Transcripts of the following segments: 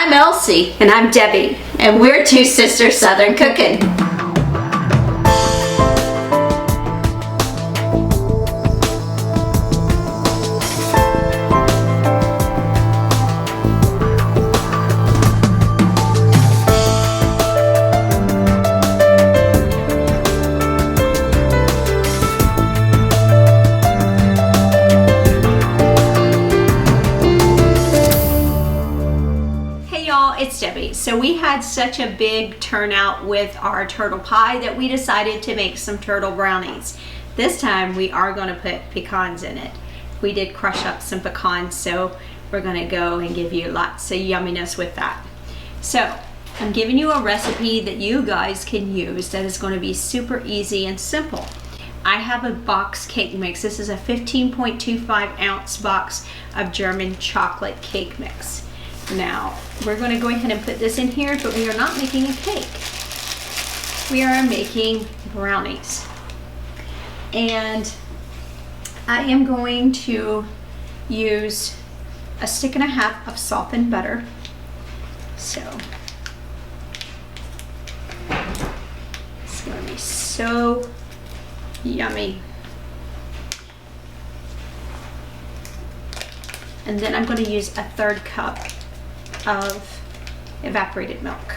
I'm Elsie. And I'm Debbie. And we're two sisters Southern cooking. It's Debbie. So we had such a big turnout with our turtle pie that we decided to make some turtle brownies. This time we are going to put pecans in it. We did crush up some pecans, so we're going to go and give you lots of yumminess with that. So I'm giving you a recipe that you guys can use that is going to be super easy and simple. I have a box cake mix. This is a 15.25 ounce box of German chocolate cake mix. Now, we're going to go ahead and put this in here, but we are not making a cake. We are making brownies. And I am going to use a stick and a half of softened butter. So, it's going to be so yummy. And then I'm going to use a 1/3 cup of evaporated milk.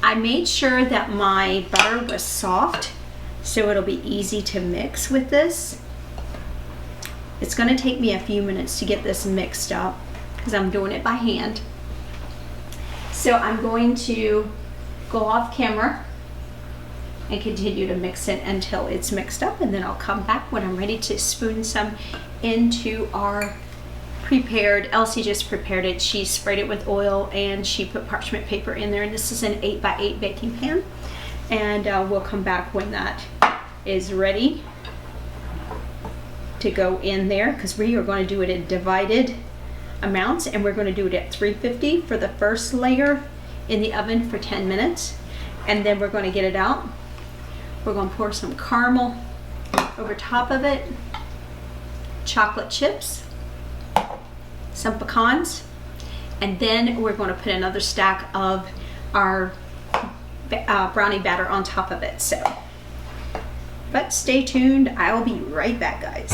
I made sure that my butter was soft so it'll be easy to mix with this. It's going to take me a few minutes to get this mixed up because I'm doing it by hand. So I'm going to go off camera and continue to mix it until it's mixed up, and then I'll come back when I'm ready to spoon some into our prepared. Elsie just prepared it. She sprayed it with oil and she put parchment paper in there, and this is an 8x8 baking pan, and we'll come back when that is ready to go in there, because we are going to do it in divided amounts, and we're going to do it at 350 for the first layer in the oven for 10 minutes, and then we're going to get it out. We're going to pour some caramel over top of it, chocolate chips, some pecans, and then we're going to put another stack of our brownie batter on top of it. So, but stay tuned. I'll be right back, guys.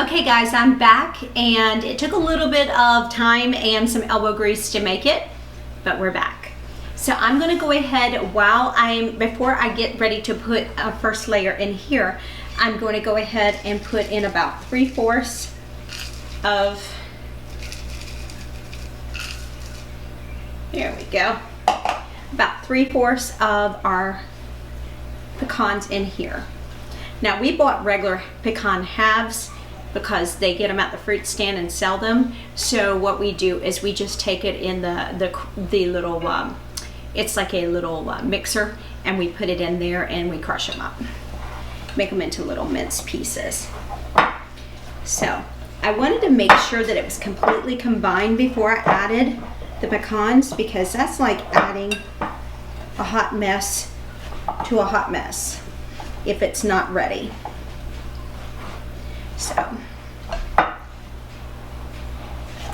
Okay guys, I'm back, and it took a little bit of time and some elbow grease to make it, but we're back. So I'm going to go ahead before I get ready to put a first layer in here, I'm going to go ahead and put in about 3/4 of, there we go, about 3/4 of our pecans in here. Now we bought regular pecan halves because they get them at the fruit stand and sell them. So what we do is we just take it in the little, it's like a little mixer, and we put it in there and we crush them up. Make them into little minced pieces. So I wanted to make sure that it was completely combined before I added the pecans, because that's like adding a hot mess to a hot mess if it's not ready. So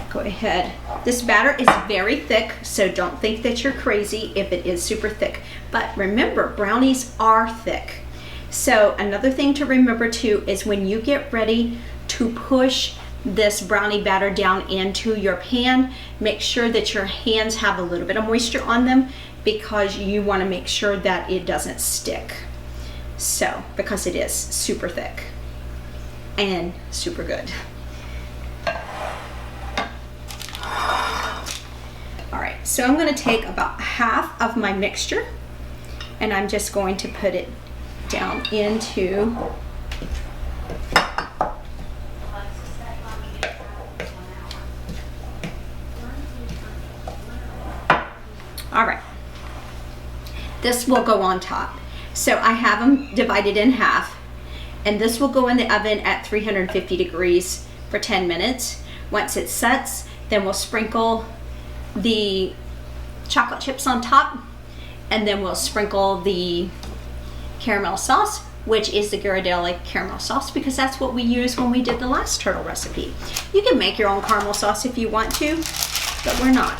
go ahead. This batter is very thick, so don't think that you're crazy if it is super thick. But remember, brownies are thick. So another thing to remember too is when you get ready to push this brownie batter down into your pan, make sure that your hands have a little bit of moisture on them, because you want to make sure that it doesn't stick. So, because it is super thick and super good. All right, so I'm going to take about half of my mixture, and I'm just going to put it down into This will go on top. So I have them divided in half, and this will go in the oven at 350 degrees for 10 minutes. Once it sets, then we'll sprinkle the chocolate chips on top, and then we'll sprinkle the caramel sauce, which is the Ghirardelli caramel sauce, because that's what we used when we did the last turtle recipe. You can make your own caramel sauce if you want to, but we're not.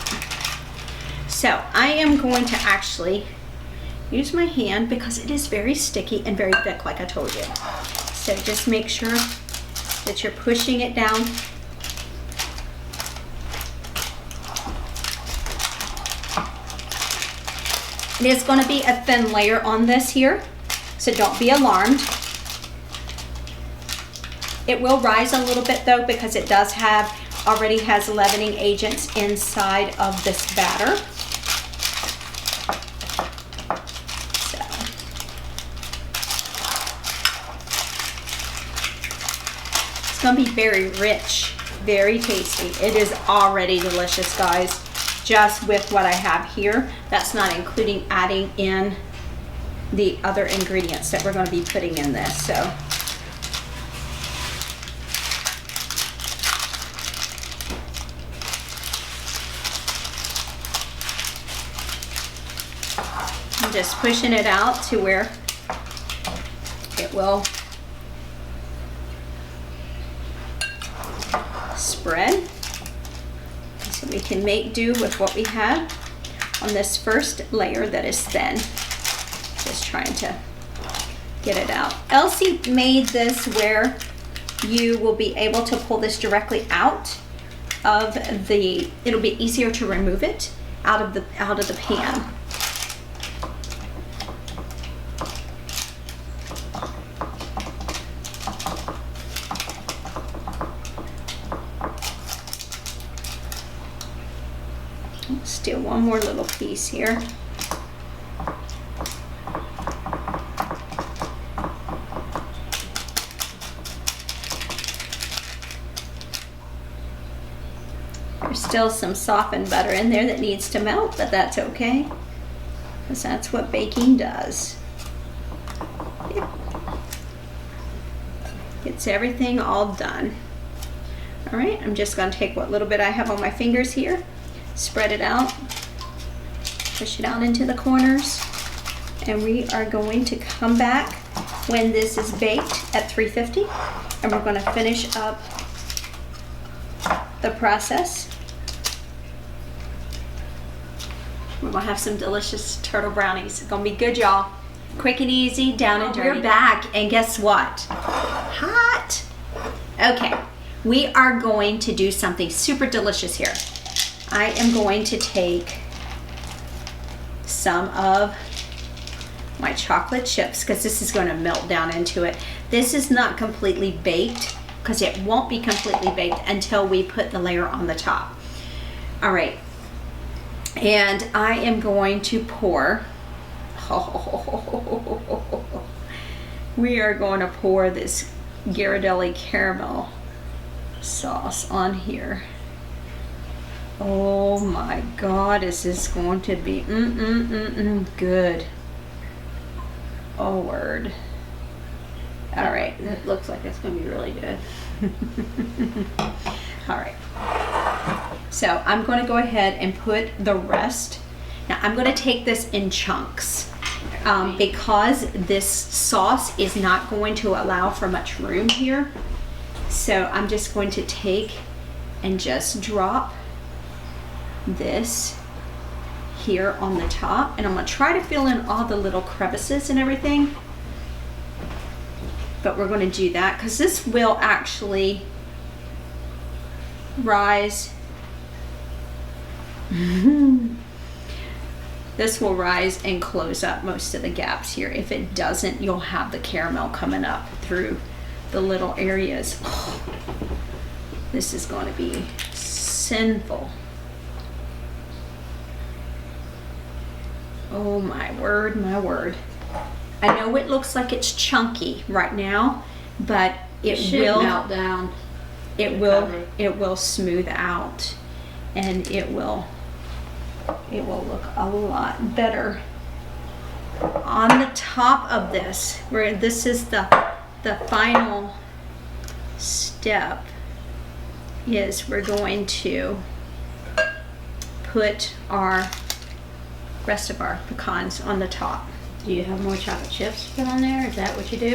So I am going to actually use my hand because it is very sticky and very thick, like I told you. So just make sure that you're pushing it down. It is going to be a thin layer on this here, so don't be alarmed. It will rise a little bit though, because it does already has leavening agents inside of this batter. So, it's going to be very rich, very tasty. It is already delicious, guys, just with what I have here. That's not including adding in the other ingredients that we're going to be putting in this. So I'm just pushing it out to where it will spread, so we can make do with what we have on this first layer that is thin. Just trying to get it out. Elsie made this where you will be able to pull this directly out of the, it'll be easier to remove it out of the pan. Let's do one more little piece here. There's still some softened butter in there that needs to melt, but that's okay, because that's what baking does. Yeah. Gets everything all done. All right, I'm just going to take what little bit I have on my fingers here, spread it out, push it out into the corners, and we are going to come back when this is baked at 350, and we're going to finish up the process. We're going to have some delicious turtle brownies. It's going to be good, y'all. Quick and easy, down and dirty. We're back, and guess what? Hot. Okay, we are going to do something super delicious here. I am going to take some of my chocolate chips, because this is going to melt down into it. This is not completely baked, because it won't be completely baked until we put the layer on the top. All right, and I am going to pour, we are going to pour this Ghirardelli caramel sauce on here. Oh my God, is this going to be good. Oh word. All right, It looks like it's going to be really good. all right. So I'm going to go ahead and put the rest. Now I'm going to take this in chunks because this sauce is not going to allow for much room here. So I'm just going to take and just drop this here on the top, and I'm going to try to fill in all the little crevices and everything, but we're going to do that because this will actually rise. This will rise and close up most of the gaps here. If it doesn't, you'll have the caramel coming up through the little areas. Oh, this is going to be sinful. Oh my word, my word. I know it looks like it's chunky right now, but it will melt down. It will smooth out, and it will look a lot better on the top of this, where this is the final step, is we're going to put our rest of our pecans on the top. Do you have more chocolate chips to put on there? Is that what you do?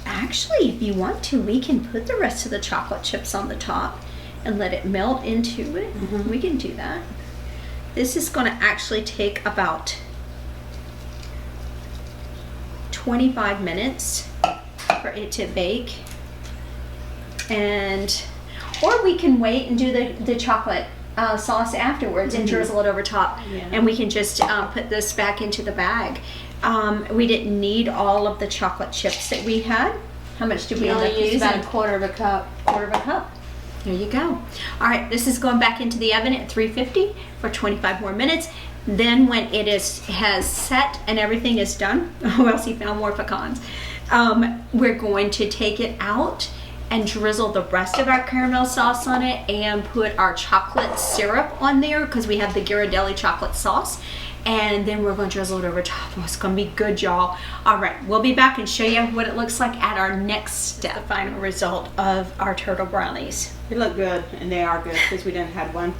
Actually, if you want to, we can put the rest of the chocolate chips on the top and let it melt into it. We can do that. This is going to actually take about 25 minutes for it to bake. Or we can wait and do the chocolate sauce afterwards and drizzle it over top. Yeah. And we can just put this back into the bag. We didn't need all of the chocolate chips that we had. How much did we end up only use using? about a quarter of a cup. Quarter of a cup. There you go. All right, this is going back into the oven at 350 for 25 more minutes. Then when it has set and everything is done, oh, Elsie found more pecans. We're going to take it out and drizzle the rest of our caramel sauce on it and put our chocolate syrup on there because we have the Ghirardelli chocolate sauce. And then we're going to drizzle it over top. Oh, it's going to be good, y'all. All right, we'll be back and show you what it looks like at our next step. The final result of our turtle brownies. They look good, and they are good because we didn't have one.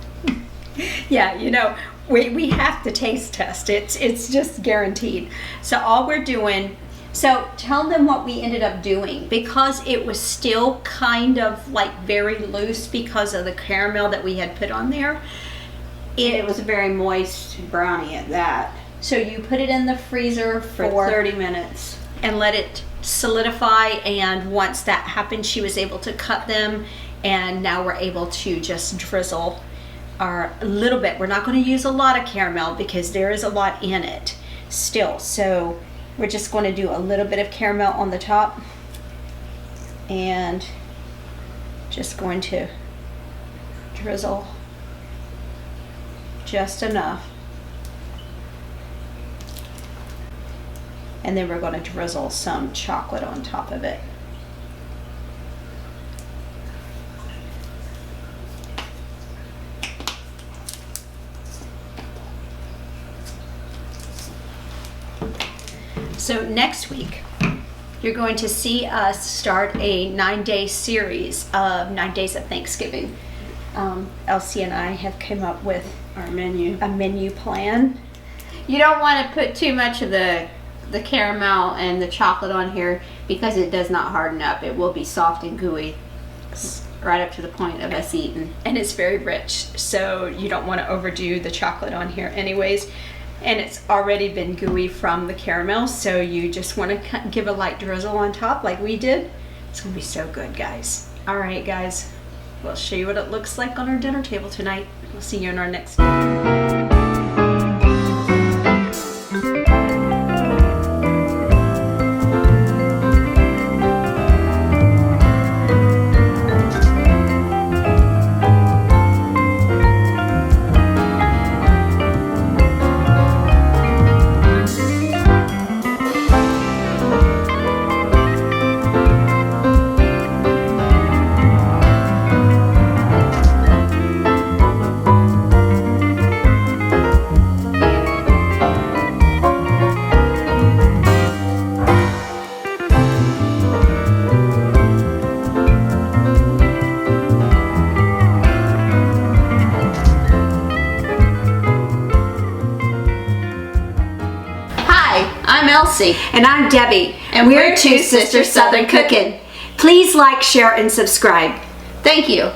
Yeah, you know, we have to taste test. It's just guaranteed. So all we're doing, so tell them what we ended up doing, because it was still kind of like very loose because of the caramel that we had put on there. It was a very moist brownie at that. So you put it in the freezer For 30 minutes. and let it solidify, and once that happened, she was able to cut them, and now we're able to just drizzle a little bit. We're not going to use a lot of caramel because there is a lot in it still, so we're just going to do a little bit of caramel on the top and just going to drizzle just enough. And then we're going to drizzle some chocolate on top of it. So next week, you're going to see us start a 9-day series of 9 days of Thanksgiving. Elsie and I have come up with Our menu. a menu plan. You don't want to put too much of the caramel and the chocolate on here because it does not harden up. It will be soft and gooey right up to the point of us eating. And it's very rich, so you don't want to overdo the chocolate on here anyways. And it's already been gooey from the caramel, so you just want to give a light drizzle on top like we did. It's going to be so good, guys. All right, guys. We'll show you what it looks like on our dinner table tonight. We'll see you in our next video. I'm Elsie. And I'm Debbie. And we're Two Sisters Southern Cooking. Please like, share, and subscribe. Thank you.